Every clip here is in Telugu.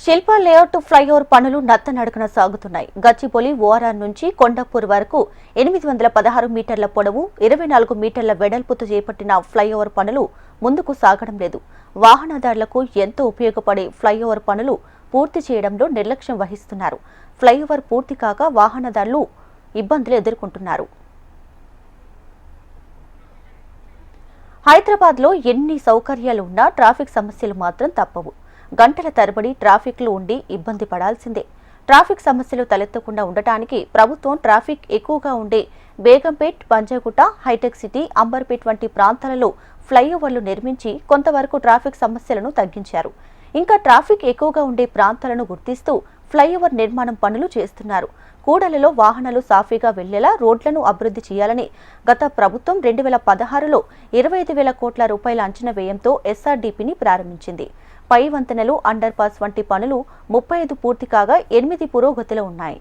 శిల్ప లేఅవుట్ ఫ్లైఓవర్ పనులు నత్తనడకన సాగుతున్నాయి. గచ్చిబౌలి ఓఆర్ఆర్ నుంచి కొండాపూర్ వరకు 816 మీటర్ల పొడవు 24 మీటర్ల వెడల్పుతో చేపట్టిన ఫ్లైఓవర్ పనులు ముందుకు సాగడం లేదు. వాహనదారులకు ఎంతో ఉపయోగపడే ఫ్లైఓవర్ పనులు పూర్తి చేయడంలో నిర్లక్ష్యం వహిస్తున్నారు. ఫ్లైఓవర్ పూర్తి కాక వాహనదారులు ఇబ్బందులు ఎదుర్కొంటున్నారు. హైదరాబాద్లో ఎన్ని సౌకర్యాలు ఉన్నా ట్రాఫిక్ సమస్యలు మాత్రం తప్పవు. గంటల తరబడి ట్రాఫిక్లో ఉండి ఇబ్బంది పడాల్సిందే. ట్రాఫిక్ సమస్యలు తలెత్తకుండా ఉండటానికి ప్రభుత్వం ట్రాఫిక్ ఎక్కువగా ఉండే బేగంపేట్, పంజాగుట్ట, హైటెక్ సిటీ, అంబర్పేట్ వంటి ప్రాంతాలలో ఫ్లైఓవర్లు నిర్మించి కొంతవరకు ట్రాఫిక్ సమస్యలను తగ్గించారు. ఇంకా ట్రాఫిక్ ఎక్కువగా ఉండే ప్రాంతాలను గుర్తిస్తూ ఫ్లైఓవర్ నిర్మాణం పనులు చేస్తున్నారు. కూడలిలో వాహనాలు సాఫీగా వెళ్లేలా రోడ్లను అభివృద్ధి చేయాలని గత ప్రభుత్వం 2016లో 25,000 కోట్ల రూపాయల అంచనా వ్యయంతో ఎస్ఆర్డీపీని ప్రారంభించింది. పై వంతెనలు, అండర్ పాస్ వంటి పనులు 35 పూర్తి కాగా 8 పురోగతిలో ఉన్నాయి.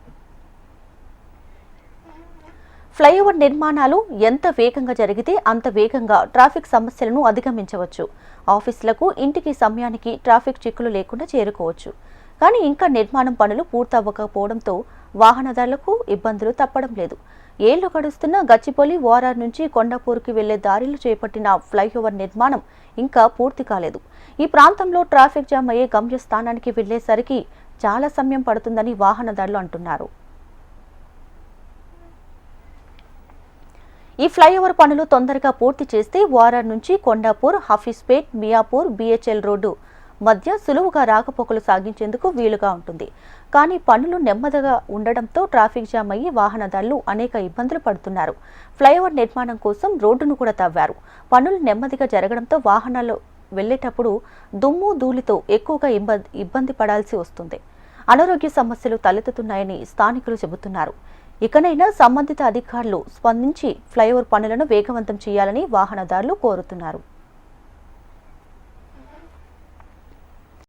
ఫ్లైఓవర్ నిర్మాణాలు ఎంత వేగంగా జరిగితే అంత వేగంగా ట్రాఫిక్ సమస్యలను అధిగమించవచ్చు. ఆఫీసులకు, ఇంటికి సమయానికి ట్రాఫిక్ చిక్కులు లేకుండా చేరుకోవచ్చు. కానీ ఇంకా నిర్మాణం పనులు పూర్తవ్వకపోవడంతో వాహనదారులకు ఇబ్బందులు తప్పడం లేదు. ఏళ్లు గడుస్తున్న గచ్చిబౌలి ఓఆర్ఆర్ నుంచి కొండాపూర్కి వెళ్లే దారిలో చేపట్టిన ఫ్లైఓవర్ నిర్మాణం ఇంకా పూర్తి కాలేదు. ఈ ప్రాంతంలో ట్రాఫిక్ జామ్ అయ్యే గమ్యస్థానానికి వెళ్లేసరికి చాలా సమయం పడుతుందని వాహనదారులు అంటున్నారు. ఈ ఫ్లైఓవర్ పనులు తొందరగా పూర్తి చేస్తే ఓఆర్ఆర్ నుంచి కొండాపూర్, హఫీజ్పేట్, మియాపూర్, బిహెచ్ఎల్ రోడ్డు మధ్య సులువుగా రాకపోకలు సాగించేందుకు వీలుగా ఉంటుంది. కానీ పనులు నెమ్మదిగా ఉండడంతో ట్రాఫిక్ జామ్ అయ్యి వాహనదారులు అనేక ఇబ్బందులు పడుతున్నారు. ఫ్లైఓవర్ నిర్మాణం కోసం రోడ్డును కూడా తవ్వారు. పనులు నెమ్మదిగా జరగడంతో వాహనాలు వెళ్లేటప్పుడు దుమ్ము, ధూళితో ఎక్కువగా ఇబ్బంది పడాల్సి వస్తుంది. అనారోగ్య సమస్యలు తలెత్తుతున్నాయని స్థానికులు చెబుతున్నారు. ఇకనైనా సంబంధిత అధికారులు స్పందించి ఫ్లైఓవర్ పనులను వేగవంతం చేయాలని వాహనదారులు కోరుతున్నారు.